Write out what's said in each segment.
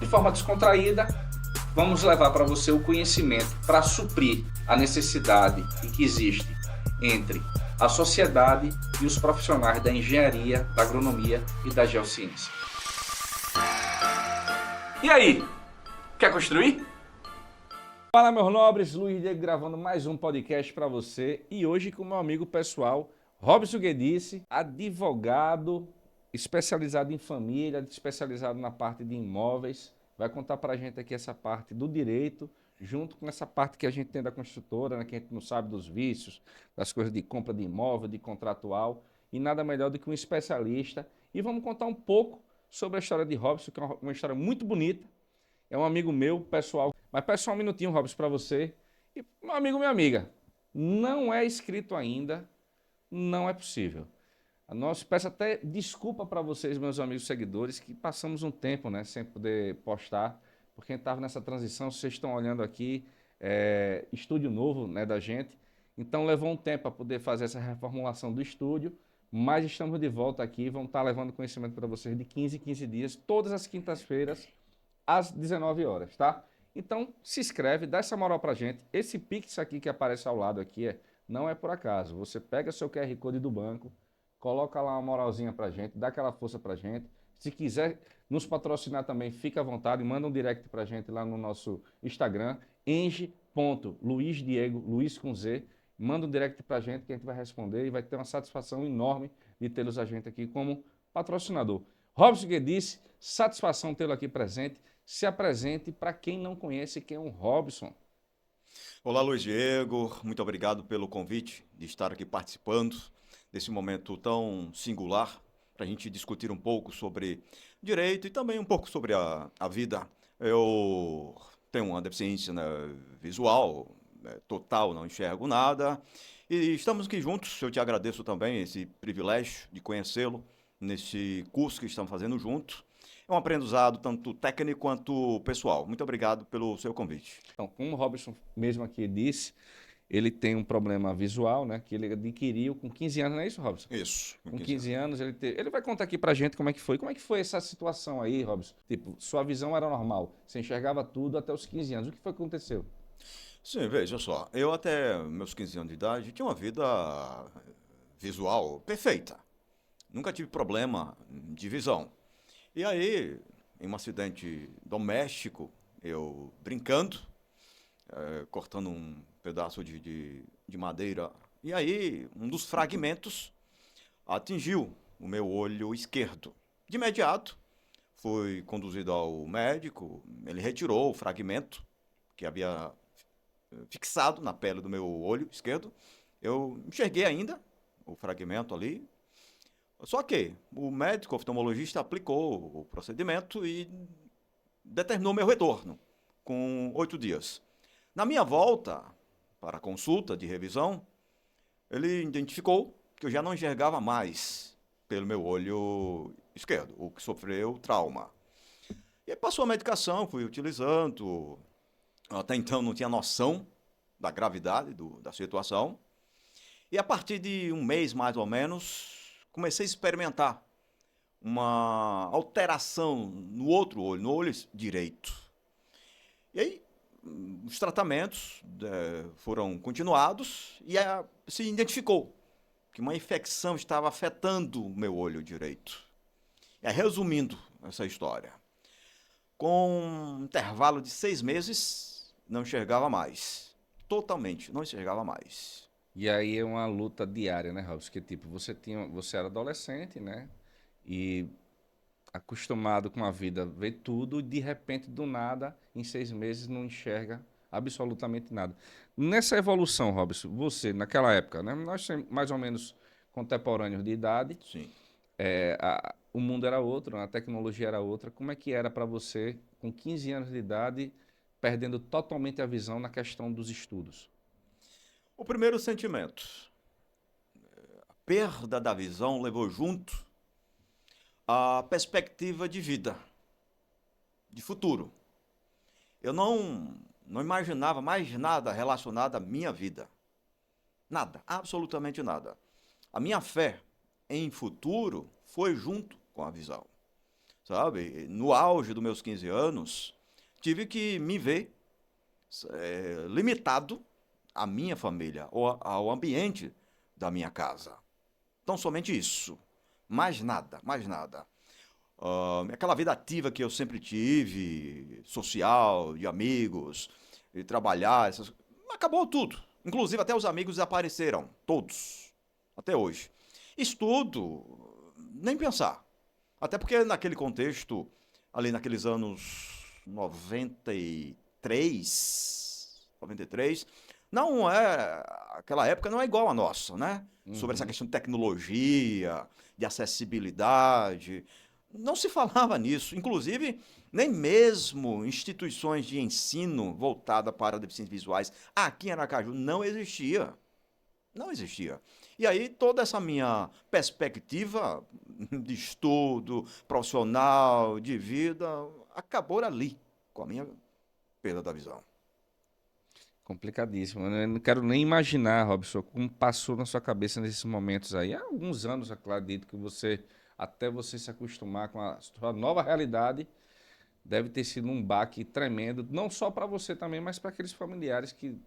forma descontraída, vamos levar para você o conhecimento para suprir a necessidade que existe entre a sociedade e os profissionais da engenharia, da agronomia e da geociência. E aí, quer construir? Fala, meus nobres, Luiz Diego gravando mais um podcast para você e hoje com meu amigo pessoal, Robson Guedice, advogado, especializado em família, especializado na parte de imóveis, vai contar para a gente aqui essa parte do direito, junto com essa parte que a gente tem da construtora, né, que a gente não sabe dos vícios, das coisas de compra de imóvel, de contratual, e nada melhor do que um especialista. E vamos contar um pouco sobre a história de Robson, que é uma história muito bonita. É um amigo meu, pessoal. Mas peço só um minutinho, Robson, para você. E meu amigo, minha amiga, não é inscrito ainda, não é possível. Peço até desculpa para vocês, meus amigos seguidores, que passamos um tempo, né, sem poder postar, porque a gente estava nessa transição, vocês estão olhando aqui, estúdio novo, né, da gente. Então levou um tempo para poder fazer essa reformulação do estúdio, mas estamos de volta aqui, vamos estar levando conhecimento para vocês de 15 em 15 dias, todas as quintas-feiras, às 19 horas, tá? Então, se inscreve, dá essa moral pra gente. Esse Pix aqui que aparece ao lado aqui não é por acaso. Você pega seu QR Code do banco, coloca lá uma moralzinha pra gente, dá aquela força pra gente. Se quiser nos patrocinar também, fica à vontade, manda um direct pra gente lá no nosso Instagram, enge.luizdiego, Luiz com Z. Manda um direct pra gente que a gente vai responder e vai ter uma satisfação enorme de tê-los a gente aqui como patrocinador. Robson Guedice, satisfação tê-lo aqui presente. Se apresente para quem não conhece quem é o Robson. Olá, Luiz Diego, muito obrigado pelo convite de estar aqui participando desse momento tão singular para a gente discutir um pouco sobre direito e também um pouco sobre a vida. Eu tenho uma deficiência, né, visual, né, total, não enxergo nada e estamos aqui juntos. Eu te agradeço também esse privilégio de conhecê-lo nesse curso que estamos fazendo juntos. É um aprendizado tanto técnico quanto pessoal. Muito obrigado pelo seu convite. Então, como o Robson mesmo aqui disse, ele tem um problema visual, né, que ele adquiriu com 15 anos, não é isso, Robson? Isso. Com 15 anos ele vai contar aqui pra gente como é que foi. Como é que foi essa situação aí, Robson? Tipo, sua visão era normal, você enxergava tudo até os 15 anos. O que foi que aconteceu? Sim, veja só. Eu até meus 15 anos de idade tinha uma vida visual perfeita. Nunca tive problema de visão. E aí, em um acidente doméstico, eu brincando, cortando um pedaço de madeira, e aí um dos fragmentos atingiu o meu olho esquerdo. De imediato, fui conduzido ao médico, ele retirou o fragmento que havia fixado na pele do meu olho esquerdo. Eu enxerguei ainda o fragmento ali. Só que o médico oftalmologista aplicou o procedimento e determinou meu retorno com 8 dias. Na minha volta para a consulta de revisão, ele identificou que eu já não enxergava mais pelo meu olho esquerdo, o que sofreu trauma. E aí passou a medicação, fui utilizando. Até então não tinha noção da gravidade da situação. E a partir de um mês, mais ou menos, comecei a experimentar uma alteração no outro olho, no olho direito. E aí, os tratamentos foram continuados e se identificou que uma infecção estava afetando o meu olho direito. E aí, resumindo essa história, com um intervalo de 6 meses, não enxergava mais. Totalmente, não enxergava mais. E aí é uma luta diária, né, Robson? Que tipo, você era adolescente, né? E acostumado com a vida, vê tudo, e de repente, do nada, em 6 meses, não enxerga absolutamente nada. Nessa evolução, Robson, você, naquela época, né? Nós somos mais ou menos contemporâneos de idade. Sim. O mundo era outro, a tecnologia era outra. Como é que era para você, com 15 anos de idade, perdendo totalmente a visão na questão dos estudos? O primeiro sentimento, a perda da visão levou junto a perspectiva de vida, de futuro. Eu não imaginava mais nada relacionado à minha vida. Nada, absolutamente nada. A minha fé em futuro foi junto com a visão. sabe? No auge dos meus 15 anos, tive que me ver limitado à minha família, ou ao ambiente da minha casa. Então, somente isso. Mais nada, mais nada. Aquela vida ativa que eu sempre tive, social, de amigos, de trabalhar, acabou tudo. Inclusive, até os amigos desapareceram, todos, até hoje. Estudo, nem pensar. Até porque naquele contexto, ali naqueles anos 93, não é, aquela época não é igual a nossa, né? Sobre essa questão de tecnologia, de acessibilidade, não se falava nisso. Inclusive, nem mesmo instituições de ensino voltada para deficientes visuais aqui em Aracaju não existia. Não existia. E aí toda essa minha perspectiva de estudo, profissional, de vida, acabou ali, com a minha perda da visão. Complicadíssimo. Eu não quero nem imaginar, Robson, como passou na sua cabeça nesses momentos aí. Há alguns anos, acredito que até você se acostumar com a sua nova realidade, deve ter sido um baque tremendo, não só para você também, mas para aqueles familiares que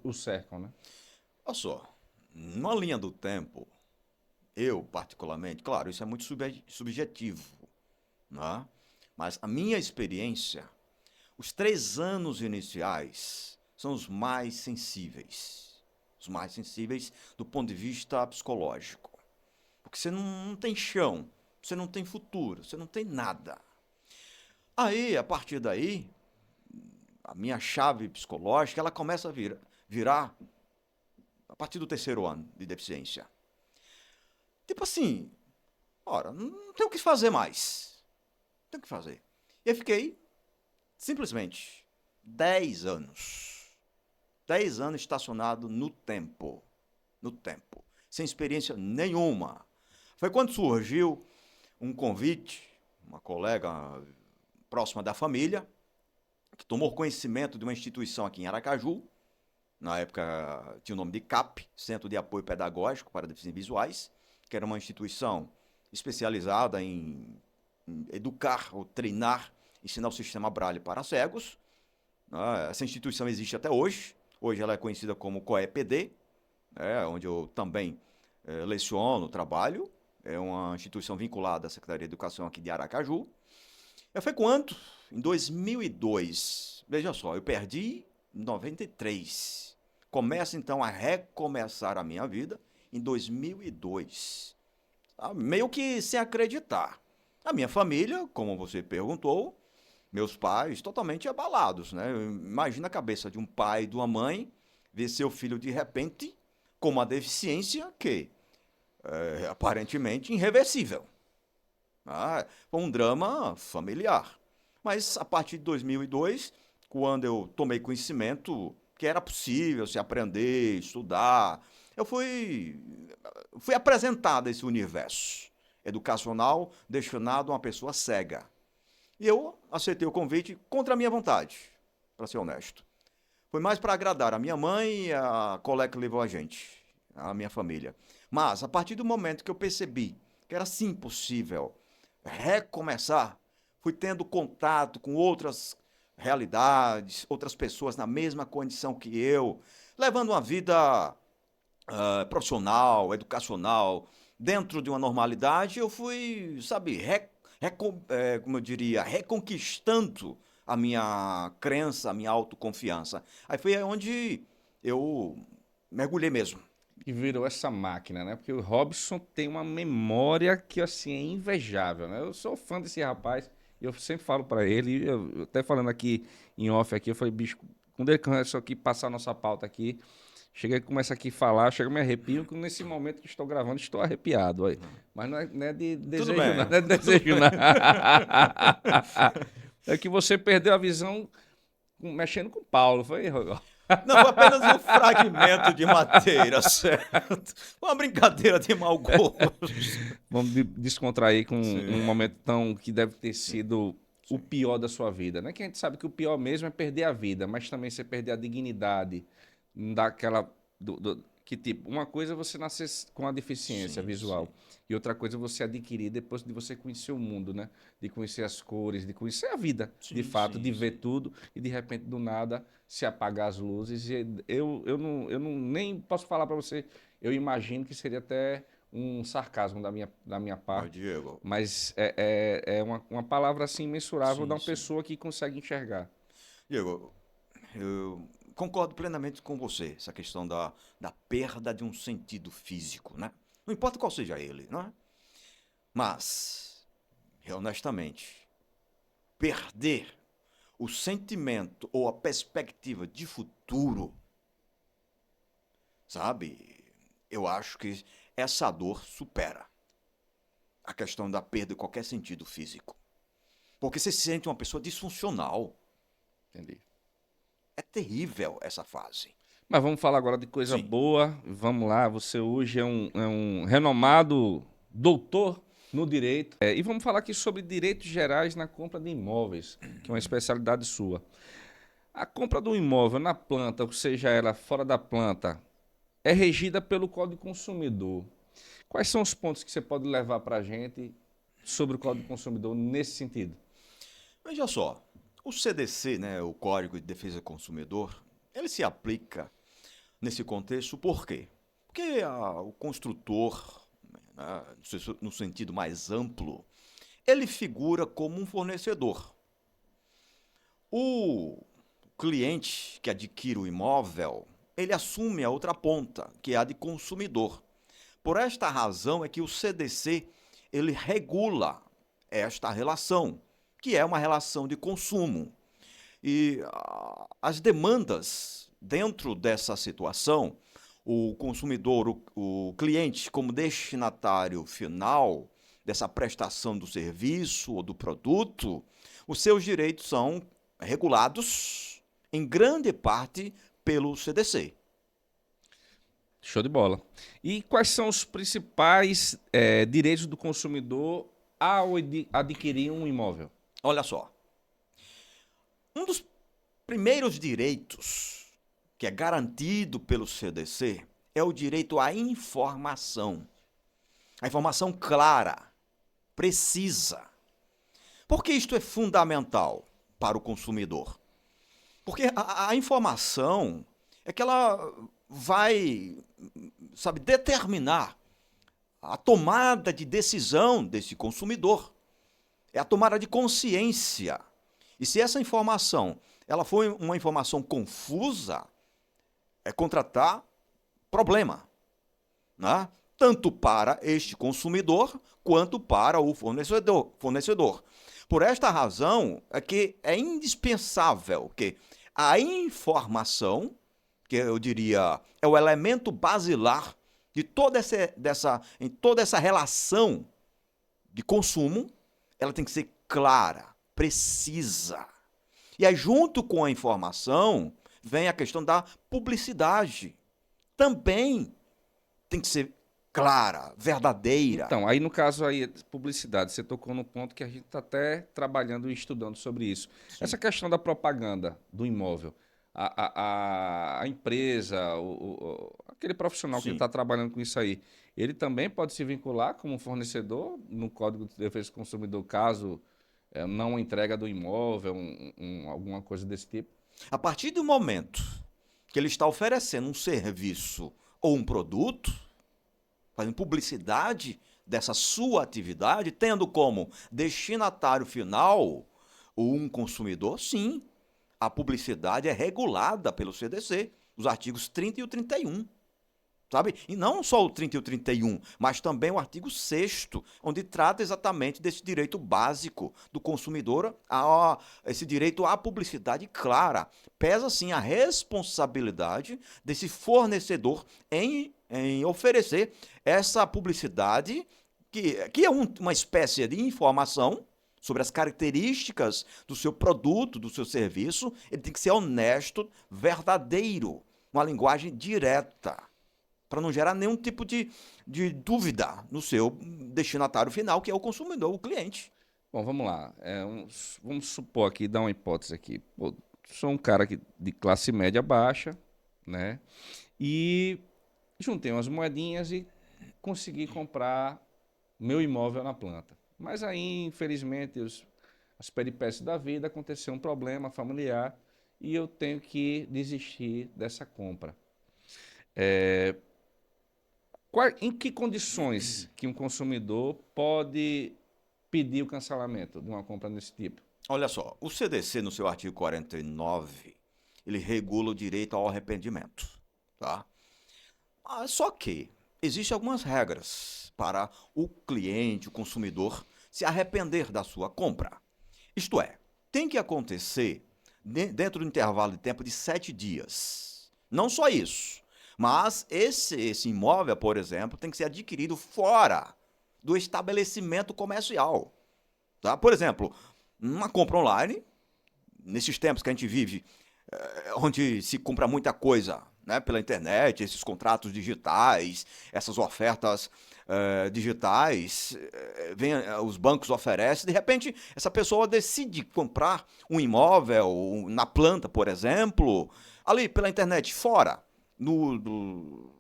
o cercam, né? Olha só, numa linha do tempo, eu particularmente, claro, isso é muito subjetivo, né? Mas a minha experiência, os 3 anos iniciais são os mais sensíveis. Os mais sensíveis do ponto de vista psicológico. Porque você não tem chão, você não tem futuro, você não tem nada. Aí, a partir daí, a minha chave psicológica, ela começa a virar a partir do 3º ano de deficiência. Tipo assim, ora, não tem o que fazer mais. Não tem o que fazer. E eu fiquei, simplesmente, 10 anos. 10 anos estacionado no tempo. No tempo. Sem experiência nenhuma. Foi quando surgiu um convite, uma colega próxima da família, que tomou conhecimento de uma instituição aqui em Aracaju. Na época tinha o nome de CAP, Centro de Apoio Pedagógico para Deficientes Visuais, que era uma instituição especializada em educar ou treinar, ensinar o sistema Braille para cegos. Essa instituição existe até hoje. Hoje ela é conhecida como COEPD, onde eu também leciono, trabalho. É uma instituição vinculada à Secretaria de Educação aqui de Aracaju. Foi quando? Em 2002. Veja só, eu perdi em 93. Começa então a recomeçar a minha vida em 2002. Meio que sem acreditar. A minha família, como você perguntou, meus pais totalmente abalados, né? Imagina a cabeça de um pai e de uma mãe ver seu filho de repente com uma deficiência que é aparentemente irreversível. Foi um drama familiar. Mas a partir de 2002, quando eu tomei conhecimento que era possível se aprender, estudar, eu fui apresentado a esse universo educacional destinado a uma pessoa cega. E eu aceitei o convite contra a minha vontade, para ser honesto. Foi mais para agradar a minha mãe e a colega que levou a gente, a minha família. Mas, a partir do momento que eu percebi que era sim possível recomeçar, fui tendo contato com outras realidades, outras pessoas na mesma condição que eu, levando uma vida profissional, educacional, dentro de uma normalidade, eu fui, sabe, como eu diria, reconquistando a minha crença, a minha autoconfiança. Aí foi onde eu mergulhei mesmo. E virou essa máquina, né? Porque o Robson tem uma memória que, assim, é invejável, né? Eu sou fã desse rapaz e eu sempre falo pra ele, eu até falando aqui em off aqui, eu falei, bicho, quando ele começou aqui, passar a nossa pauta aqui, chega e começa aqui a falar, chega me arrepio, que nesse momento que estou gravando, estou arrepiado. Aí. Mas não é de desejo, não. Não é de desejo, não. É que você perdeu a visão mexendo com o Paulo, foi? Não, foi apenas um fragmento de madeira, certo? Uma brincadeira de mau gosto. Vamos descontrair com um momento tão que deve ter sido o pior da sua vida, né? Que a gente sabe que o pior mesmo é perder a vida, mas também você perder a dignidade, Que, tipo, uma coisa é você nascer com a deficiência Sim, visual sim. e outra coisa é você adquirir depois de você conhecer o mundo, né? De conhecer as cores, de conhecer a vida, de Sim, fato, de sim, ver sim. tudo e de repente, do nada, se apagar as luzes. E eu não nem posso falar para você, eu imagino que seria até um sarcasmo da minha Mas, parte, Diego, mas é uma palavra assim imensurável de sim, uma sim. pessoa que consegue enxergar. Diego, eu concordo plenamente com você, essa questão da perda de um sentido físico, né? Não importa qual seja ele, não é? Mas, honestamente, perder o sentimento ou a perspectiva de futuro, sabe? Eu acho que essa dor supera a questão da perda de qualquer sentido físico. Porque você se sente uma pessoa disfuncional. Entendi. É terrível essa fase. Mas vamos falar agora de coisa Sim. boa. Vamos lá, você hoje é um renomado doutor no direito. E vamos falar aqui sobre direitos gerais na compra de imóveis, que é uma especialidade sua. A compra do imóvel na planta, ou seja, ela fora da planta, é regida pelo Código do Consumidor. Quais são os pontos que você pode levar para a gente sobre o Código do Consumidor nesse sentido? Veja só, o CDC, né, o Código de Defesa do Consumidor, ele se aplica nesse contexto por quê? Porque o construtor, né, no sentido mais amplo, ele figura como um fornecedor. O cliente que adquire o imóvel, ele assume a outra ponta, que é a de consumidor. Por esta razão é que o CDC ele regula esta relação, que é uma relação de consumo. E as demandas dentro dessa situação, o consumidor, o cliente, como destinatário final dessa prestação do serviço ou do produto, os seus direitos são regulados em grande parte pelo CDC. Show de bola. E quais são os principais direitos do consumidor ao adquirir um imóvel? Olha só, um dos primeiros direitos que é garantido pelo CDC é o direito à informação. A informação clara, precisa. Por que isto é fundamental para o consumidor? Porque a informação é que ela vai, sabe, determinar a tomada de decisão desse consumidor. É a tomada de consciência. E se essa informação ela for uma informação confusa, é contratar problema, né? Tanto para este consumidor quanto para o fornecedor. Por esta razão é que é indispensável que a informação, que eu diria é o elemento basilar de em toda essa relação de consumo, ela tem que ser clara, precisa. E aí, junto com a informação, vem a questão da publicidade. Também tem que ser clara, verdadeira. Então, aí no caso aí, publicidade, você tocou no ponto que a gente está até trabalhando e estudando sobre isso. Sim. Essa questão da propaganda do imóvel, a empresa, aquele profissional que Sim. está trabalhando com isso aí, ele também pode se vincular como fornecedor no Código de Defesa do Consumidor, caso não entrega do imóvel, alguma coisa desse tipo? A partir do momento que ele está oferecendo um serviço ou um produto, fazendo publicidade dessa sua atividade, tendo como destinatário final um consumidor, sim, a publicidade é regulada pelo CDC, os artigos 30 e o 31. Sabe? E não só o 30 e o 31, mas também o artigo 6º, onde trata exatamente desse direito básico do consumidor, esse direito à publicidade clara. Pesa, sim, a responsabilidade desse fornecedor em oferecer essa publicidade, que é uma espécie de informação sobre as características do seu produto, do seu serviço. Ele tem que ser honesto, verdadeiro, uma linguagem direta, para não gerar nenhum tipo de dúvida no seu destinatário final, que é o consumidor, o cliente. Bom, vamos lá. Vamos supor aqui, dar uma hipótese aqui. Pô, sou um cara de classe média baixa, né? E juntei umas moedinhas e consegui comprar meu imóvel na planta. Mas aí, infelizmente, as peripécias da vida, aconteceu um problema familiar e eu tenho que desistir dessa compra. Em que condições que um consumidor pode pedir o cancelamento de uma compra desse tipo? Olha só, o CDC, no seu artigo 49, ele regula o direito ao arrependimento, tá? Só que existem algumas regras para o cliente, o consumidor, se arrepender da sua compra. Isto é, tem que acontecer dentro do intervalo de tempo de 7 dias. Não só isso, mas esse imóvel, por exemplo, tem que ser adquirido fora do estabelecimento comercial. Tá? Por exemplo, uma compra online, nesses tempos que a gente vive, onde se compra muita coisa, né, pela internet, esses contratos digitais, essas ofertas digitais, os bancos oferecem, de repente essa pessoa decide comprar um imóvel na planta, por exemplo, ali pela internet, fora do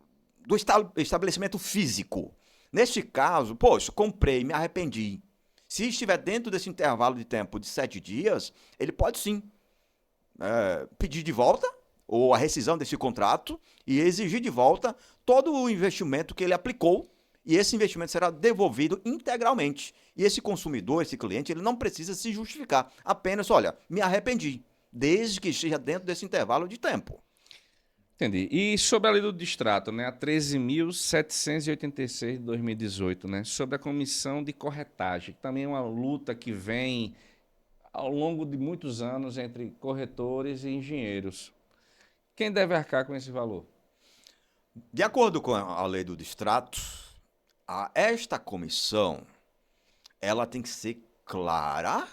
estabelecimento físico. Neste caso, poxa, comprei, me arrependi. Se estiver dentro desse intervalo de tempo de 7 dias, ele pode sim pedir de volta ou a rescisão desse contrato e exigir de volta todo o investimento que ele aplicou, e esse investimento será devolvido integralmente. E esse consumidor, esse cliente, ele não precisa se justificar. Apenas, olha, me arrependi, desde que esteja dentro desse intervalo de tempo. Entendi. E sobre a lei do distrato, né, a 13.786 de 2018, né, sobre a comissão de corretagem, que também é uma luta que vem ao longo de muitos anos entre corretores e engenheiros. Quem deve arcar com esse valor? De acordo com a lei do distrato, esta comissão, ela tem que ser clara,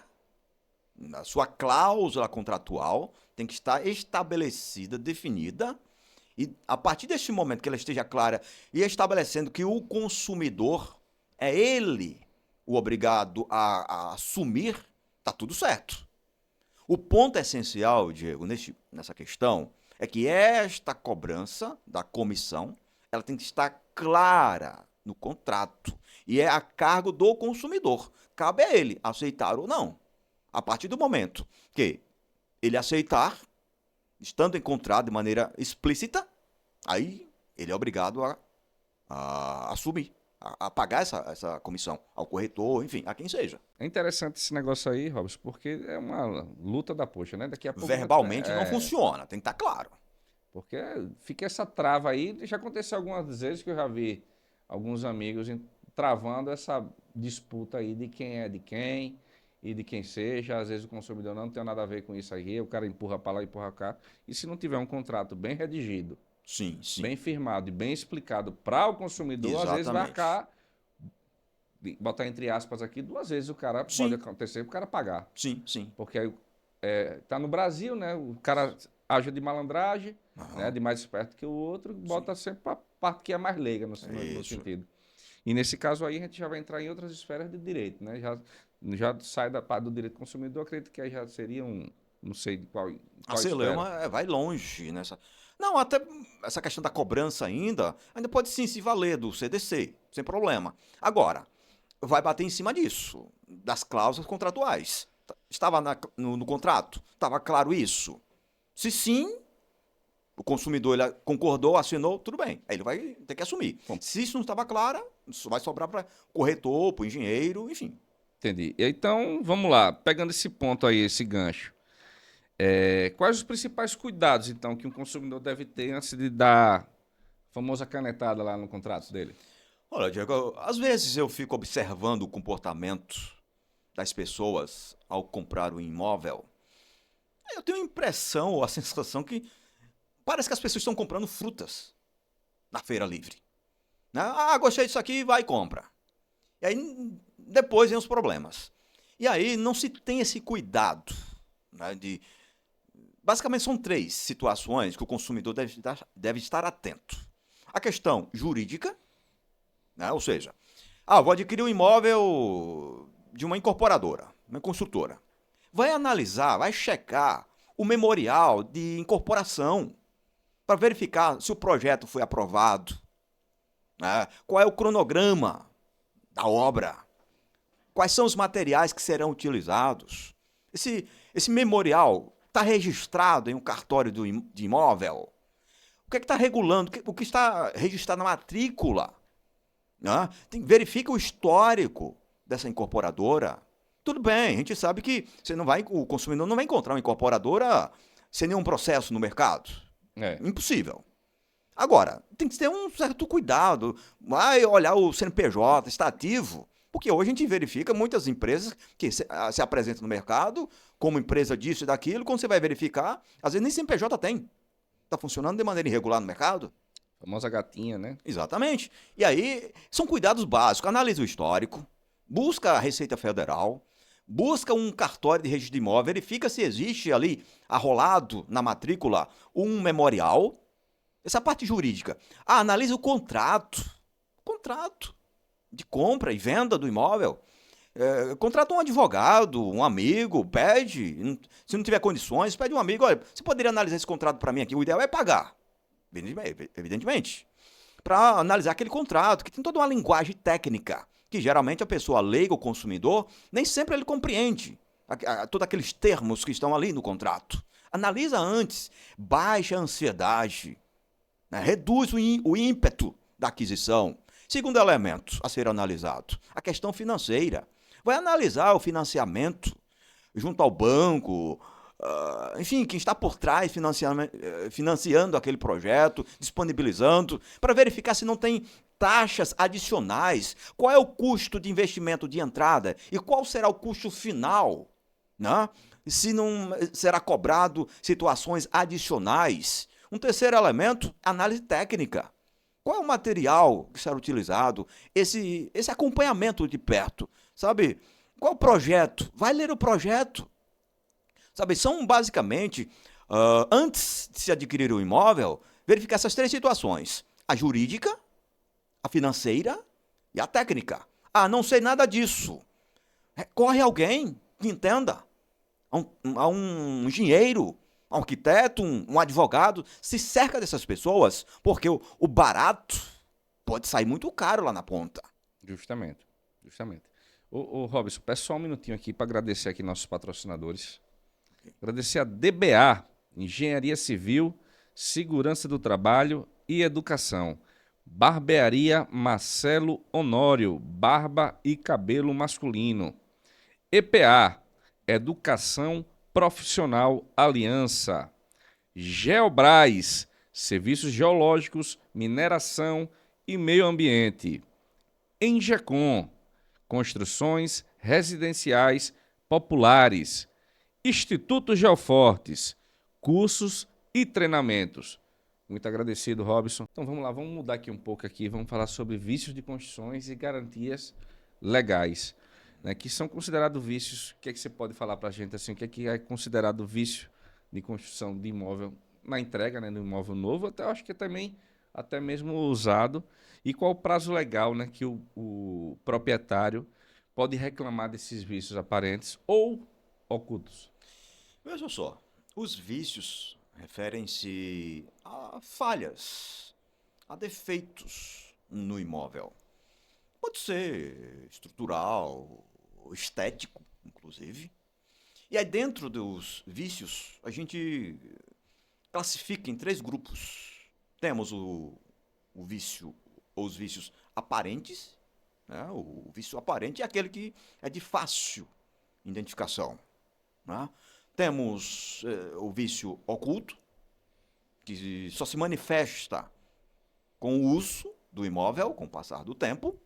a sua cláusula contratual tem que estar estabelecida, definida, e a partir deste momento que ela esteja clara e estabelecendo que o consumidor é ele o obrigado a assumir, está tudo certo. O ponto essencial, Diego, nessa questão, é que esta cobrança da comissão, ela tem que estar clara no contrato e é a cargo do consumidor. Cabe a ele aceitar ou não. A partir do momento que ele aceitar, estando encontrado de maneira explícita, aí ele é obrigado a assumir, a pagar essa comissão ao corretor, enfim, a quem seja. É interessante esse negócio aí, Robson, porque é uma luta da poxa, né? Daqui a pouco Verbalmente não funciona, tem que estar claro. Porque fica essa trava aí. Já aconteceu algumas vezes que eu já vi alguns amigos travando essa disputa aí de quem é de quem e de quem seja. Às vezes o consumidor não tem nada a ver com isso aí, o cara empurra para lá, empurra cá. E se não tiver um contrato bem redigido, sim. bem firmado e bem explicado para o consumidor, Exatamente. às vezes vai arcar, botar entre aspas aqui, 2 vezes o cara pode acontecer o cara pagar. Sim. Porque aí tá no Brasil, né? O cara age de malandragem, né? De mais esperto que o outro, bota sempre a parte que é mais leiga no sentido. E nesse caso aí a gente já vai entrar em outras esferas de direito, né? Já sai da parte do direito do consumidor, acredito que aí já seria não sei de qual A Celema vai longe nessa. Não, até essa questão da cobrança ainda pode sim se valer do CDC, sem problema. Agora, vai bater em cima disso, das cláusulas contratuais. Estava no contrato? Estava claro isso? Se sim, o consumidor ele concordou, assinou, tudo bem. Aí ele vai ter que assumir. Bom, se isso não estava claro, isso vai sobrar para corretor, para o engenheiro, enfim. Entendi. Então, vamos lá. Pegando esse ponto aí, esse gancho. Quais os principais cuidados, então, que um consumidor deve ter antes de dar a famosa canetada lá no contrato dele? Olha, Diego, às vezes eu fico observando o comportamento das pessoas ao comprar um imóvel. Eu tenho a impressão ou a sensação que parece que as pessoas estão comprando frutas na feira livre. Né? Gostei disso aqui, vai e compra. E aí depois vem os problemas. E aí não se tem esse cuidado, né, basicamente são 3 situações que o consumidor deve estar atento. A questão jurídica, né, ou seja, vou adquirir um imóvel de uma incorporadora, uma construtora. Vai analisar, vai checar o memorial de incorporação para verificar se o projeto foi aprovado, né? Qual é o cronograma da obra? Quais são os materiais que serão utilizados? Esse memorial está registrado em um cartório de imóvel? O que é que está regulando? O que está registrado na matrícula? Né? Verifica o histórico dessa incorporadora. Tudo bem, a gente sabe que o consumidor não vai encontrar uma incorporadora sem nenhum processo no mercado. É. Impossível. Agora, tem que ter um certo cuidado. Vai olhar o CNPJ, está ativo. Porque hoje a gente verifica muitas empresas que se apresentam no mercado como empresa disso e daquilo. Quando você vai verificar, às vezes nem CNPJ tem. Está funcionando de maneira irregular no mercado. A famosa gatinha, né? Exatamente. E aí, são cuidados básicos. Analisa o histórico, busca a Receita Federal, busca um cartório de registro de imóvel, verifica se existe ali, arrolado na matrícula, um memorial. Essa parte jurídica. Analisa o contrato. Contrato de compra e venda do imóvel. Contrata um advogado, um amigo, pede. Se não tiver condições, pede um amigo. Olha, você poderia analisar esse contrato para mim aqui? O ideal é pagar. Evidentemente. Para analisar aquele contrato, que tem toda uma linguagem técnica, que geralmente a pessoa leiga, o consumidor, nem sempre ele compreende todos aqueles termos que estão ali no contrato. Analisa antes, baixa a ansiedade, né? Reduz o ímpeto da aquisição. Segundo elemento a ser analisado, a questão financeira. Vai analisar o financiamento junto ao banco, enfim, quem está por trás financiando aquele projeto, disponibilizando, para verificar se não tem taxas adicionais, qual é o custo de investimento de entrada e qual será o custo final, né? Se não será cobrado situações adicionais. Um terceiro elemento, análise técnica. Qual é o material que será utilizado? Esse acompanhamento de perto, sabe? Qual o projeto? Vai ler o projeto. Sabe, são basicamente, antes de se adquirir o imóvel, verificar essas três situações. A jurídica, a financeira e a técnica. Não sei nada disso. Recorre a alguém que entenda. A um engenheiro, um arquiteto, um advogado, se cerca dessas pessoas, porque o barato pode sair muito caro lá na ponta. Justamente. Ô Robson, peço só um minutinho aqui para agradecer aqui nossos patrocinadores. Agradecer a DBA, Engenharia Civil, Segurança do Trabalho e Educação. Barbearia Marcelo Honório, barba e cabelo masculino. EPA, Educação Profissional Aliança. Geobras, Serviços Geológicos, Mineração e Meio Ambiente. Engecom, Construções Residenciais Populares. Instituto Geofortes, cursos e treinamentos. Muito agradecido, Robson. Então vamos lá, vamos mudar aqui um pouco aqui, vamos falar sobre vícios de construções e garantias legais, né, que são considerados vícios. O que é que você pode falar para a gente assim? O que é considerado vício de construção de imóvel na entrega, né, do imóvel novo, até acho que também até mesmo usado, e qual o prazo legal, né, que o proprietário pode reclamar desses vícios aparentes ou ocultos? Veja só, os vícios referem-se a falhas, a defeitos no imóvel. Pode ser estrutural, estético, inclusive. E aí dentro dos vícios, a gente classifica em três grupos. Temos o vício, ou os vícios aparentes, né? O vício aparente é aquele que é de fácil identificação, né? Temos o vício oculto, que só se manifesta com o uso do imóvel, com o passar do tempo,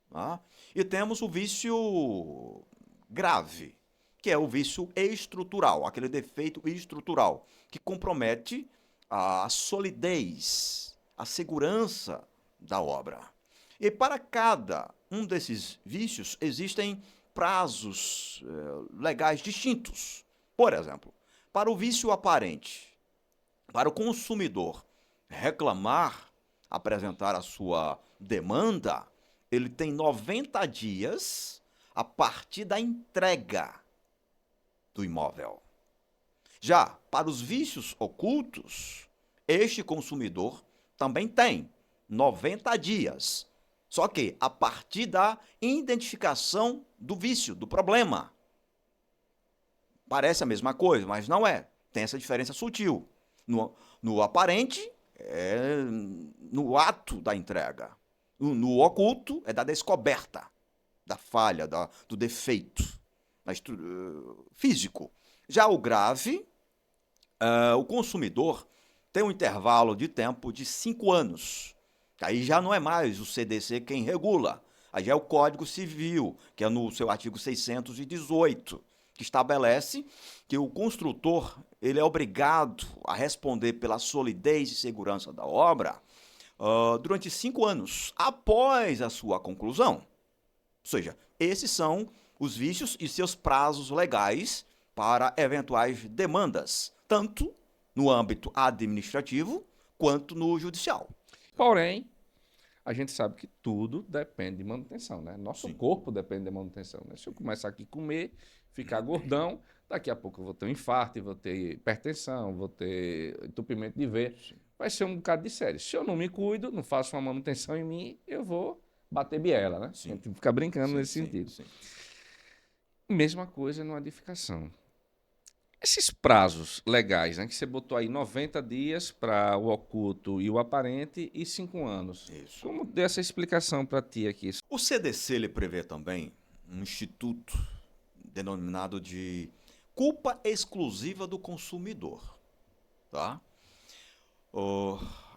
né? E temos o vício grave, que é o vício estrutural, aquele defeito estrutural, que compromete a solidez, a segurança da obra. E para cada um desses vícios existem prazos legais distintos. Por exemplo, para o vício aparente, para o consumidor reclamar, apresentar a sua demanda, ele tem 90 dias a partir da entrega do imóvel. Já para os vícios ocultos, este consumidor também tem 90 dias. Só que a partir da identificação do vício, do problema. Parece a mesma coisa, mas não é. Tem essa diferença sutil. No aparente, é no ato da entrega. No oculto, é da descoberta, da falha, do defeito físico. Já o grave, o consumidor tem um intervalo de tempo de 5 anos. Aí já não é mais o CDC quem regula. Aí já é o Código Civil, que é no seu artigo 618, que estabelece que o construtor ele é obrigado a responder pela solidez e segurança da obra durante 5 anos, após a sua conclusão. Ou seja, esses são os vícios e seus prazos legais para eventuais demandas, tanto no âmbito administrativo quanto no judicial. Porém, a gente sabe que tudo depende de manutenção, né? Nosso Sim. corpo depende de manutenção, né? Se eu começar aqui a comer, ficar gordão, daqui a pouco eu vou ter um infarto, vou ter hipertensão, vou ter entupimento de veia. Vai ser um bocado de sério. Se eu não me cuido, não faço uma manutenção em mim, eu vou bater biela, né? Sim. A gente fica brincando nesse Sim, sentido. sim. Mesma coisa numa edificação. Esses prazos legais, né, que você botou aí 90 dias para o oculto e o aparente e 5 anos. Isso. Como deu essa explicação para ti aqui? O CDC ele prevê também um instituto denominado de culpa exclusiva do consumidor. Tá?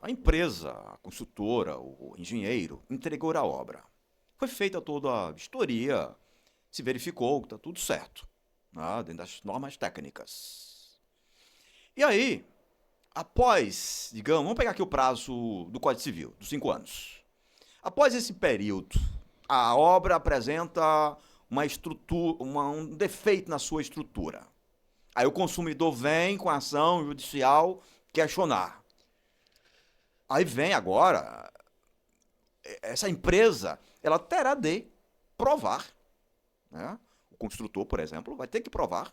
A empresa, a consultora, o engenheiro entregou a obra. Foi feita toda a vistoria, se verificou que está tudo certo, dentro das normas técnicas. E aí, após, digamos, vamos pegar aqui o prazo do Código Civil, dos 5 anos. Após esse período, a obra apresenta uma estrutura, um defeito na sua estrutura. Aí o consumidor vem com a ação judicial questionar. Aí vem agora, essa empresa, ela terá de provar, né? O construtor, por exemplo, vai ter que provar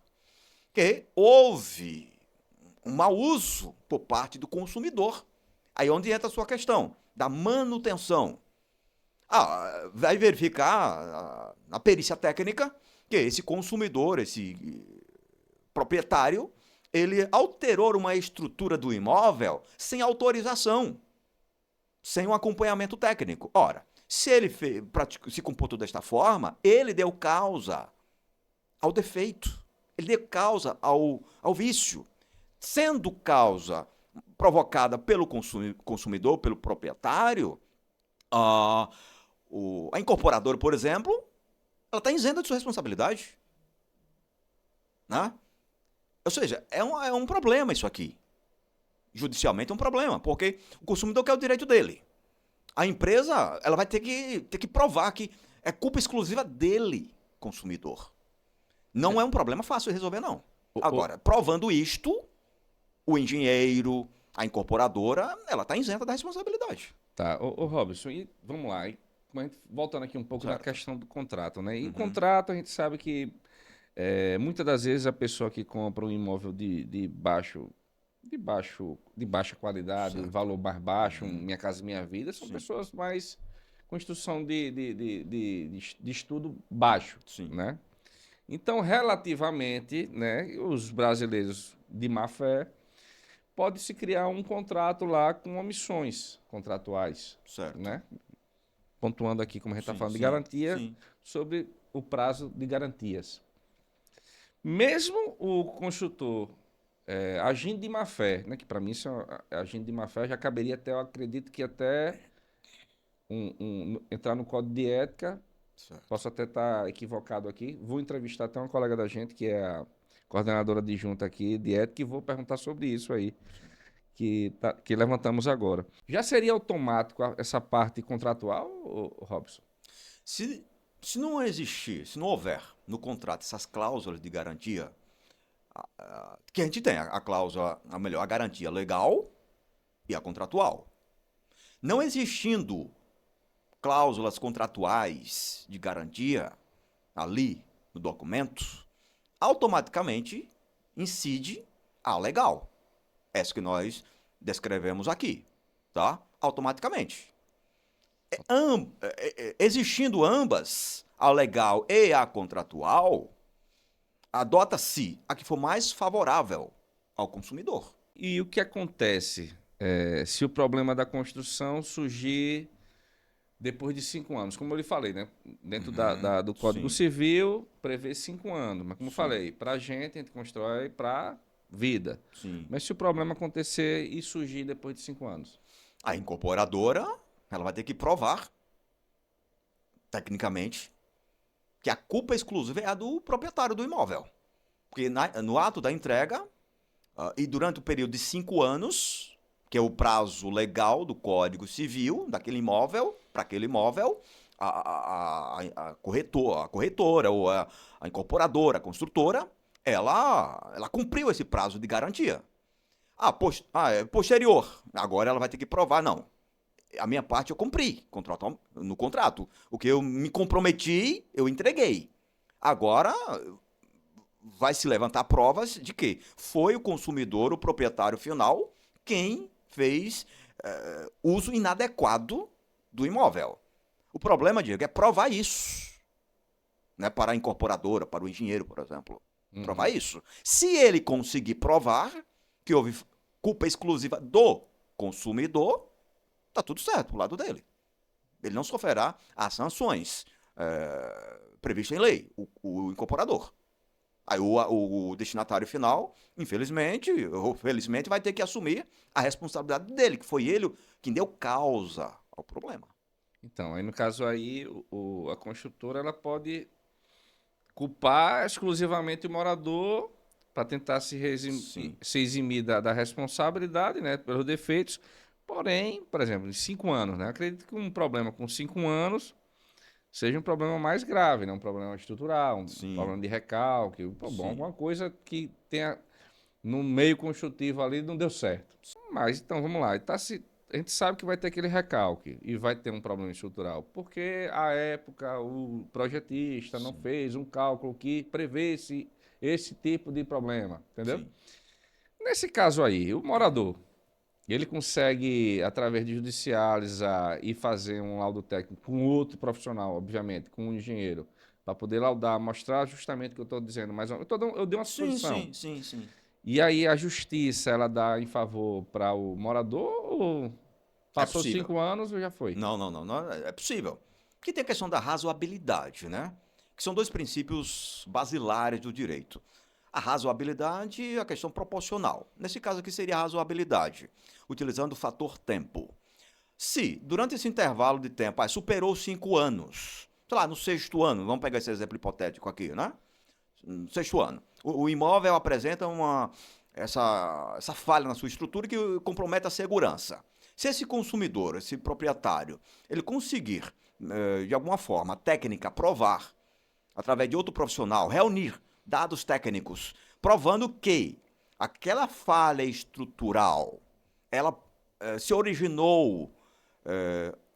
que houve um mau uso por parte do consumidor. Aí onde entra a sua questão da manutenção. Vai verificar na perícia técnica que esse consumidor, esse proprietário, ele alterou uma estrutura do imóvel sem autorização, sem um acompanhamento técnico. Ora, se ele se comportou desta forma, ele deu causa ao defeito, ele deu causa ao vício, sendo causa provocada pelo consumidor, pelo proprietário, a incorporadora, por exemplo, ela está isenta de sua responsabilidade. Né? Ou seja, é um problema isso aqui. Judicialmente é um problema, porque o consumidor quer o direito dele. A empresa ela vai ter que provar que é culpa exclusiva dele, consumidor. Não é um problema fácil de resolver, não. Agora, provando isto, o engenheiro, a incorporadora, ela está isenta da responsabilidade. Tá, ô Robson, e vamos lá, voltando aqui um pouco na Certo. questão do contrato, né? E contrato, a gente sabe que muitas das vezes a pessoa que compra um imóvel de baixa qualidade, Certo. valor mais baixo, Minha Casa Minha Vida, são Sim. pessoas mais com instrução de estudo baixo, Sim. né? Então, relativamente, né, os brasileiros de má fé, pode-se criar um contrato lá com omissões contratuais, Certo. né? Pontuando aqui, como a gente está Sim, falando de sim, garantia, sim. sobre o prazo de garantias. Mesmo o construtor agindo de má fé, né, que para mim isso agindo de má fé já caberia até, eu acredito que até entrar no código de ética, Certo. posso até estar equivocado aqui, vou entrevistar até uma colega da gente que é a coordenadora adjunta aqui de ética e vou perguntar sobre isso aí que levantamos agora. Já seria automático essa parte contratual, Robson? Se não existir, se não houver no contrato essas cláusulas de garantia, que a gente tem a cláusula, a garantia legal e a contratual. Não existindo cláusulas contratuais de garantia ali no documento, automaticamente incide a legal. Essa que nós descrevemos aqui, tá? Automaticamente. Existindo ambas, a legal e a contratual, adota-se a que for mais favorável ao consumidor. E o que acontece se o problema da construção surgir depois de 5 anos? Como eu lhe falei, né? Dentro do Código Sim. Civil, prevê 5 anos. Mas como eu Sim. falei, para a gente constrói para vida. Sim. Mas se o problema acontecer e surgir depois de 5 anos? A incorporadora, ela vai ter que provar, tecnicamente, que a culpa exclusiva é a do proprietário do imóvel. Porque no ato da entrega, e durante o período de 5 anos, que é o prazo legal do Código Civil, daquele imóvel, para aquele imóvel, a corretora ou a incorporadora, a construtora, ela cumpriu esse prazo de garantia. É posterior. Agora ela vai ter que provar, não. A minha parte eu cumpri no contrato. O que eu me comprometi, eu entreguei. Agora vai se levantar provas de que foi o consumidor, o proprietário final, quem fez uso inadequado do imóvel. O problema, Diego, é provar isso. Né, para a incorporadora, para o engenheiro, por exemplo. Provar isso. Se ele conseguir provar que houve culpa exclusiva do consumidor, tá tudo certo pro lado dele. Ele não sofrerá as sanções previstas em lei, o incorporador. Aí o destinatário final, infelizmente ou felizmente, vai ter que assumir a responsabilidade dele, que foi ele quem deu causa ao problema. Então, aí no caso aí, a construtora ela pode culpar exclusivamente o morador para tentar se eximir da responsabilidade, né, pelos defeitos. Porém, por exemplo, em 5 anos, né, acredito que um problema com 5 anos seja um problema mais grave, né, um problema estrutural, um problema de recalque, alguma coisa que tenha no meio construtivo ali não deu certo. Mas então vamos lá, a gente sabe que vai ter aquele recalque e vai ter um problema estrutural, porque à época o projetista não fez um cálculo que prevesse esse tipo de problema, entendeu? Sim. Nesse caso aí, o morador, ele consegue, através de judicializar e fazer um laudo técnico com outro profissional, obviamente, com um engenheiro, para poder laudar, mostrar justamente o que eu estou dizendo, mas eu dei uma suposição. Sim. E aí a justiça, ela dá em favor para o morador ou passou 5 anos ou já foi? Não, é possível. Porque tem a questão da razoabilidade, né? Que são dois princípios basilares do direito. A razoabilidade e a questão proporcional. Nesse caso aqui seria a razoabilidade, utilizando o fator tempo. Se, durante esse intervalo de tempo, superou 5 anos, sei lá, no 6º ano, vamos pegar esse exemplo hipotético aqui, né? No 6º ano. O imóvel apresenta essa falha na sua estrutura que compromete a segurança. Se esse consumidor, esse proprietário, ele conseguir, de alguma forma, técnica, provar, através de outro profissional, reunir dados técnicos, provando que aquela falha estrutural, ela se originou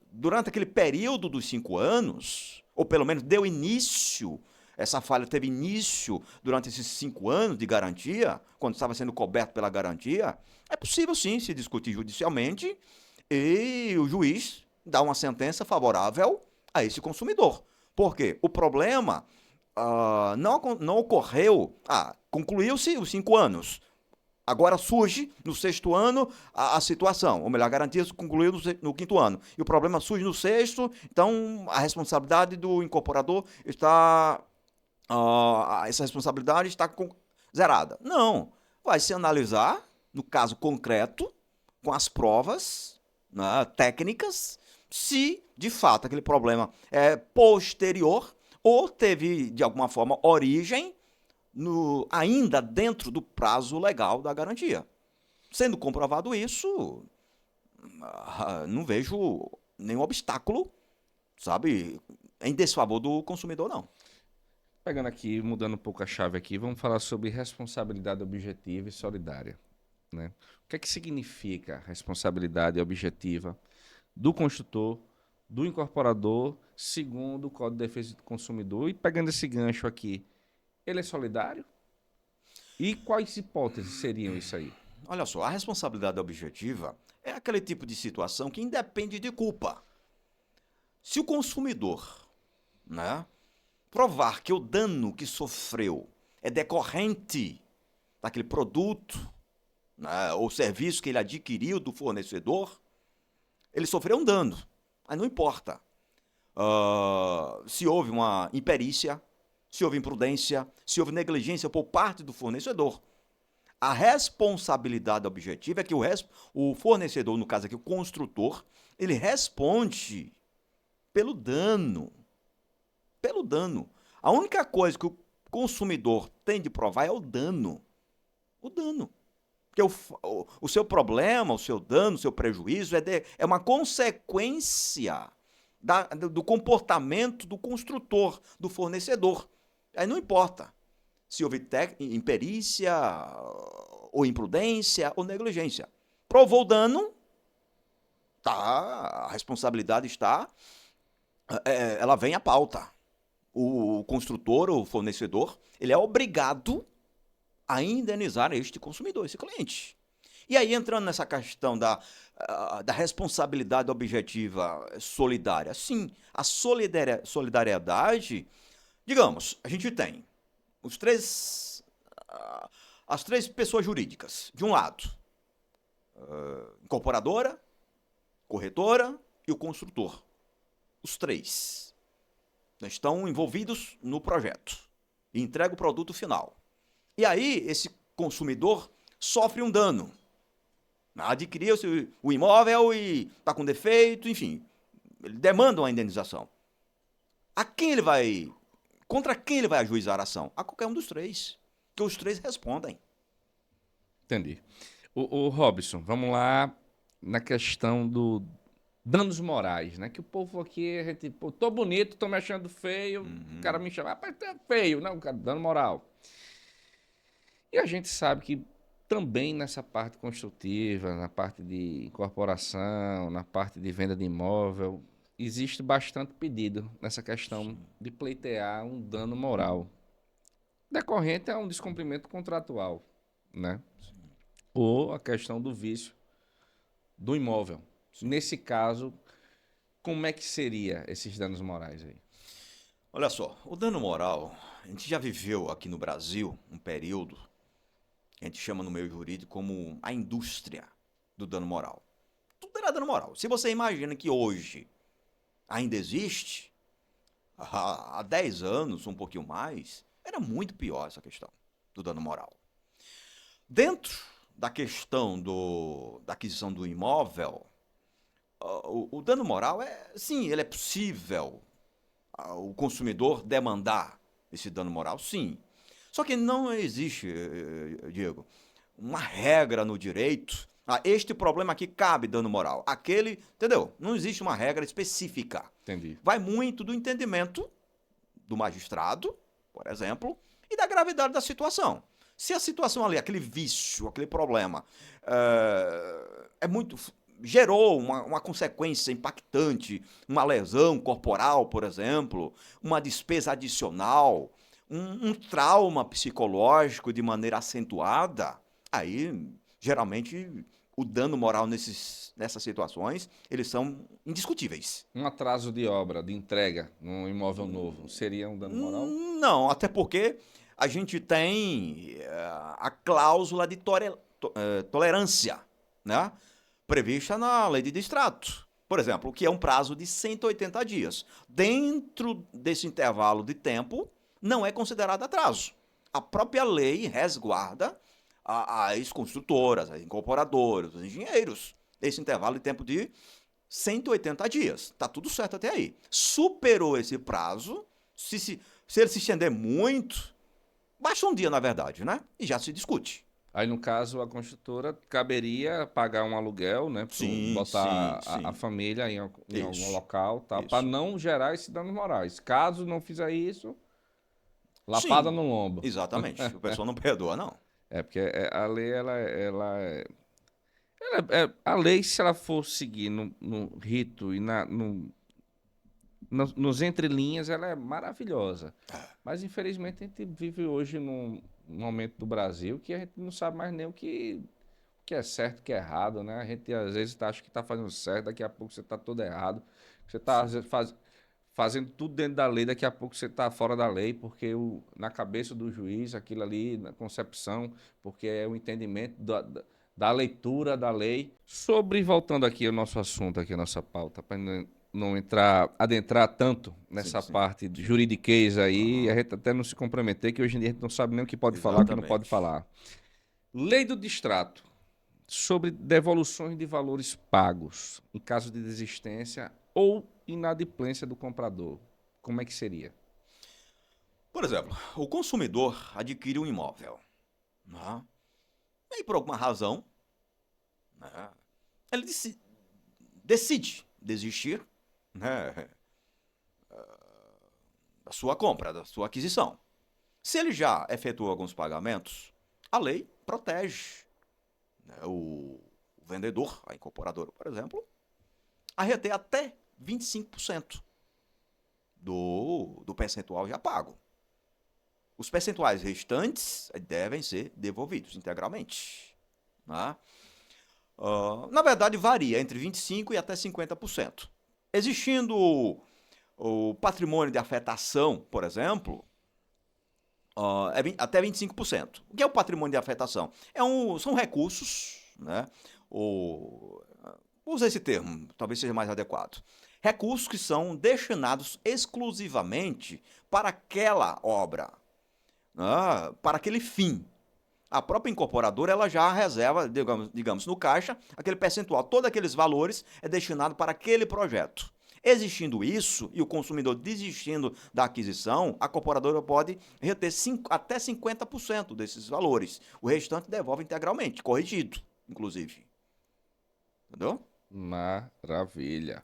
durante aquele período dos 5 anos, ou pelo menos deu início, essa falha teve início durante esses 5 anos de garantia, quando estava sendo coberto pela garantia, é possível sim se discutir judicialmente e o juiz dar uma sentença favorável a esse consumidor. Por quê? O problema não ocorreu, concluiu-se os 5 anos. Agora surge no 6º ano a situação, ou melhor, a garantia concluiu no 5º ano. E o problema surge no 6º, então a responsabilidade do incorporador está... essa responsabilidade está zerada. Não, vai se analisar, no caso concreto, com as provas, né, técnicas, se de fato aquele problema é posterior ou teve, de alguma forma, origem ainda dentro do prazo legal da garantia. Sendo comprovado isso, não vejo nenhum obstáculo, sabe, em desfavor do consumidor, não. Pegando aqui, mudando um pouco a chave aqui, vamos falar sobre responsabilidade objetiva e solidária, né? O que é que significa responsabilidade objetiva do construtor, do incorporador, segundo o Código de Defesa do Consumidor? E pegando esse gancho aqui, ele é solidário? E quais hipóteses seriam isso aí? Olha só, a responsabilidade objetiva é aquele tipo de situação que independe de culpa. Se o consumidor, né, provar que o dano que sofreu é decorrente daquele produto, né, ou serviço que ele adquiriu do fornecedor, ele sofreu um dano. Aí não importa se houve uma imperícia, se houve imprudência, se houve negligência por parte do fornecedor. A responsabilidade objetiva é que o fornecedor, no caso aqui o construtor, ele responde pelo dano. Pelo dano. A única coisa que o consumidor tem de provar é o dano. O dano. Porque o seu problema, o seu dano, o seu prejuízo é uma consequência do comportamento do construtor, do fornecedor. Aí não importa se houve imperícia, ou imprudência, ou negligência. Provou o dano, tá, a responsabilidade está, ela vem à pauta. O construtor, o fornecedor, ele é obrigado a indenizar este consumidor, esse cliente. E aí, entrando nessa questão da responsabilidade objetiva solidária, sim, a solidariedade, digamos, a gente tem as três pessoas jurídicas. De um lado, incorporadora, corretora e o construtor. Os três estão envolvidos no projeto e entregam o produto final. E aí, esse consumidor sofre um dano. Adquiriu o imóvel e está com defeito, enfim. Ele demanda uma indenização. Contra quem ele vai ajuizar a ação? A qualquer um dos três. Porque os três respondem. Entendi. O Robson, vamos lá na questão do danos morais, né? Que o povo aqui, a gente, pô, tô bonito, tô me achando feio, o cara me chama, rapaz, tá feio, não, cara, dano moral. E a gente sabe que também nessa parte construtiva, na parte de incorporação, na parte de venda de imóvel, existe bastante pedido nessa questão de pleitear um dano moral decorrente a um descumprimento contratual, né? Ou a questão do vício do imóvel. Nesse caso, como é que seria esses danos morais aí? Olha só, o dano moral, a gente já viveu aqui no Brasil um período que a gente chama no meio jurídico como a indústria do dano moral. Tudo era dano moral. Se você imagina que hoje ainda existe, há 10 anos, um pouquinho mais, era muito pior essa questão do dano moral. Dentro da questão da aquisição do imóvel, o dano moral sim, ele é possível o consumidor demandar esse dano moral, sim. Só que não existe, Diego, uma regra no direito. Este problema aqui cabe dano moral. Aquele, entendeu? Não existe uma regra específica. Entendi. Vai muito do entendimento do magistrado, por exemplo, e da gravidade da situação. Se a situação ali, aquele vício, aquele problema, gerou uma consequência impactante, uma lesão corporal, por exemplo, uma despesa adicional, um trauma psicológico de maneira acentuada, aí, geralmente, o dano moral nessas situações, eles são indiscutíveis. Um atraso de obra, de entrega num imóvel novo, seria um dano moral? Não, até porque a gente tem a cláusula de tolerância, né? Prevista na lei de distrato. Por exemplo, que é um prazo de 180 dias. Dentro desse intervalo de tempo, não é considerado atraso. A própria lei resguarda as construtoras, as incorporadoras, os engenheiros. Esse intervalo de tempo de 180 dias. Está tudo certo até aí. Superou esse prazo, se ele se estender muito, basta um dia, na verdade, né? E já se discute. Aí, no caso, a construtora caberia pagar um aluguel, né? Botar a família em algum local, tá? Para não gerar esse dano morais. Caso não fizer isso, lapada no lombo. Exatamente. O pessoal não perdoa, não. Porque a lei, a lei, se ela for seguir no rito e nos entrelinhas, ela é maravilhosa. Mas, infelizmente, a gente vive hoje num momento do Brasil que a gente não sabe mais nem o que que é certo, o que é errado, né? A gente às vezes acha que está fazendo certo, daqui a pouco você está todo errado. Você está fazendo tudo dentro da lei, daqui a pouco você está fora da lei, porque na cabeça do juiz, aquilo ali, na concepção, porque é o entendimento da leitura da lei. Voltando aqui ao nosso assunto, aqui a nossa pauta, para não adentrar tanto nessa Sim. parte de juridiquês aí, a gente até não se comprometer, que hoje em dia a gente não sabe nem o que pode falar, o que não pode Exatamente. falar. Lei do distrato, sobre devoluções de valores pagos em caso de desistência ou inadimplência do comprador. Como é que seria? Por exemplo, o consumidor adquire um imóvel, né? E por alguma razão, né, ele decide desistir, né, da sua compra, da sua aquisição. Se ele já efetuou alguns pagamentos, a lei protege, né, o vendedor, a incorporadora, por exemplo, a reter até 25% do percentual já pago. Os percentuais restantes devem ser devolvidos integralmente. Né? Na verdade, varia entre 25% e até 50%. Existindo o patrimônio de afetação, por exemplo, até 25%. O que é o patrimônio de afetação? São recursos, né? Usa esse termo, talvez seja mais adequado. Recursos que são destinados exclusivamente para aquela obra, para aquele fim. A própria incorporadora ela já reserva, digamos, no caixa, aquele percentual. Todos aqueles valores é destinado para aquele projeto. Existindo isso e o consumidor desistindo da aquisição, a incorporadora pode reter até 50% desses valores. O restante devolve integralmente, corrigido, inclusive. Entendeu? Maravilha.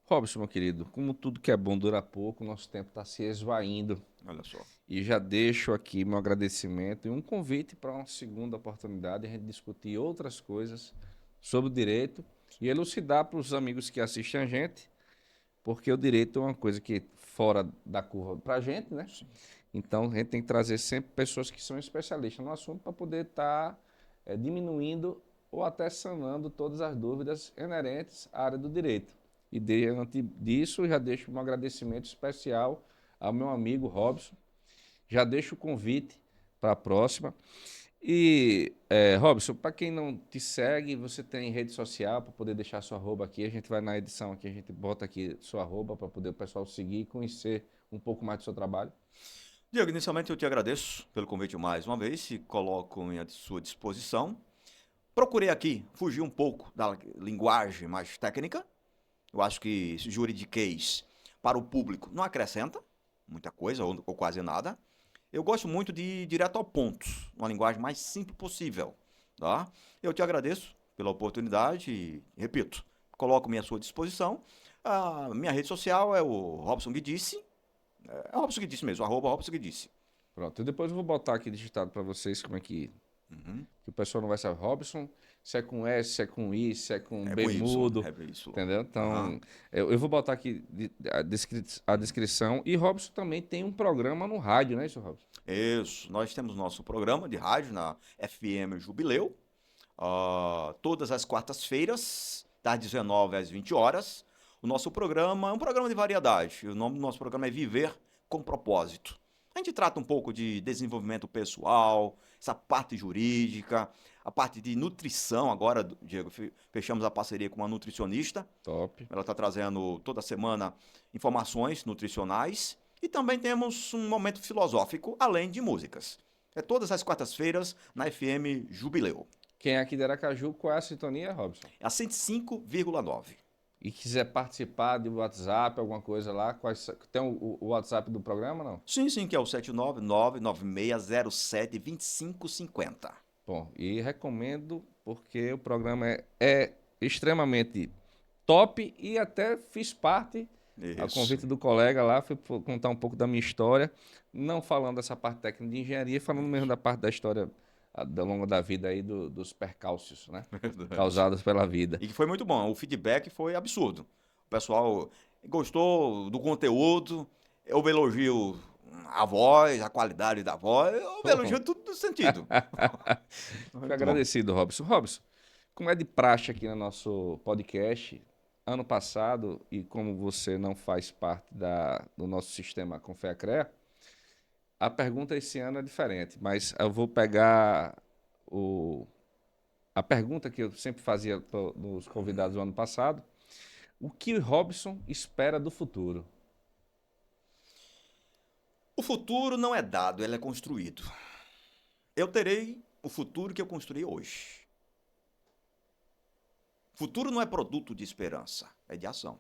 Robson, meu querido, como tudo que é bom dura pouco, nosso tempo está se esvaindo. Olha só. E já deixo aqui meu agradecimento e um convite para uma segunda oportunidade, a gente discutir outras coisas sobre o direito e elucidar para os amigos que assistem a gente, porque o direito é uma coisa que fora da curva para a gente, né? Então a gente tem que trazer sempre pessoas que são especialistas no assunto para poder estar diminuindo ou até sanando todas as dúvidas inerentes à área do direito. E diante disso, já deixo um agradecimento especial ao meu amigo Robson. Já deixo o convite para a próxima. E, Robson, para quem não te segue, você tem rede social para poder deixar sua arroba aqui. A gente vai na edição aqui, a gente bota aqui sua arroba para poder o pessoal seguir e conhecer um pouco mais do seu trabalho. Diego, inicialmente eu te agradeço pelo convite mais uma vez e coloco à sua disposição. Procurei aqui fugir um pouco da linguagem mais técnica. Eu acho que esse juridiquês para o público não acrescenta muita coisa ou quase nada. Eu gosto muito de ir direto ao ponto, uma linguagem mais simples possível. Tá? Eu te agradeço pela oportunidade e, repito, coloco-me à sua disposição. A minha rede social é o Robson Guidice. É o Robson Guidice mesmo, @Robson Guidice. Pronto, e depois eu vou botar aqui digitado para vocês como é que o pessoal não vai saber. Robson, se é com S, se é com I, se é com B com Y, mudo, é Y. entendeu? Então, eu vou botar aqui a descrição. E Robson também tem um programa no rádio, né, isso, Robson? Isso, nós temos nosso programa de rádio na FM Jubileu, todas as quartas-feiras, das 19 às 20 horas. O nosso programa é um programa de variedade. O nome do nosso programa é Viver com Propósito. A gente trata um pouco de desenvolvimento pessoal, essa parte jurídica, a parte de nutrição. Agora, Diego, fechamos a parceria com uma nutricionista. Top. Ela está trazendo toda semana informações nutricionais. E também temos um momento filosófico, além de músicas. É todas as quartas-feiras na FM Jubileu. Quem é aqui de Aracaju, qual é a sintonia, Robson? É a 105,9. E quiser participar do WhatsApp, alguma coisa lá, tem o WhatsApp do programa, não? Sim, que é o 79996072550. Bom, e recomendo porque o programa é extremamente top e até fiz parte, a convite do colega lá, fui contar um pouco da minha história, não falando dessa parte técnica de engenharia, falando mesmo da parte da história ao longo da vida aí dos percalços, né? Causados pela vida. E que foi muito bom, o feedback foi absurdo. O pessoal gostou do conteúdo, houve elogio à voz, a qualidade da voz, houve elogio tudo no sentido. Fico agradecido, Robson. Robson, como é de praxe aqui no nosso podcast, ano passado, e como você não faz parte do nosso sistema Confea-CREA, a pergunta esse ano é diferente, mas eu vou pegar a pergunta que eu sempre fazia nos convidados do ano passado. O que o Robson espera do futuro? O futuro não é dado, ele é construído. Eu terei o futuro que eu construí hoje. Futuro não é produto de esperança, é de ação.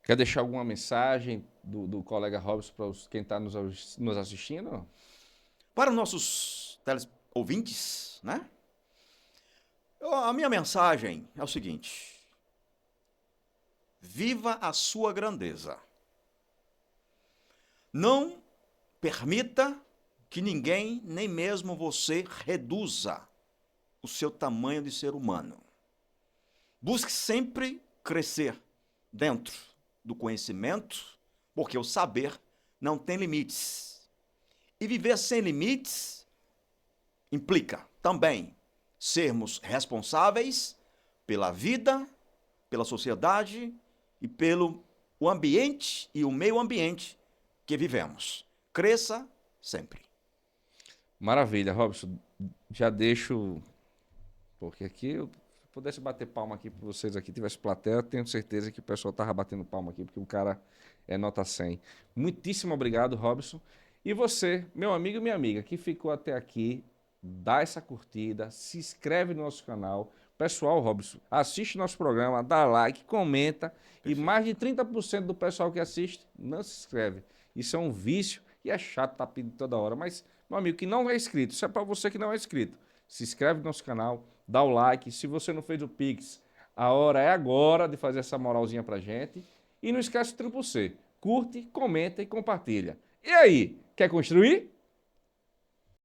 Quer deixar alguma mensagem do colega Robson para quem está nos assistindo? Para os nossos ouvintes, né? A minha mensagem é o seguinte: viva a sua grandeza. Não permita que ninguém, nem mesmo você, reduza o seu tamanho de ser humano. Busque sempre crescer dentro do conhecimento, porque o saber não tem limites. E viver sem limites implica também sermos responsáveis pela vida, pela sociedade e pelo o ambiente e o meio ambiente que vivemos. Cresça sempre. Maravilha, Robson. Já deixo, porque aqui eu pudesse bater palma aqui para vocês aqui, tivesse plateia, tenho certeza que o pessoal tava batendo palma aqui, porque o cara é nota 100. Muitíssimo obrigado, Robson. E você, meu amigo e minha amiga, que ficou até aqui, dá essa curtida, se inscreve no nosso canal. Pessoal, Robson, assiste nosso programa, dá like, comenta. Perfeito. E mais de 30% do pessoal que assiste não se inscreve. Isso é um vício e é chato estar pedindo toda hora. Mas, meu amigo, que não é inscrito, isso é para você que não é inscrito. Se inscreve no nosso canal, dá o like. Se você não fez o Pix, a hora é agora de fazer essa moralzinha pra gente. E não esquece do Triplo C. Curte, comenta e compartilha. E aí, quer construir?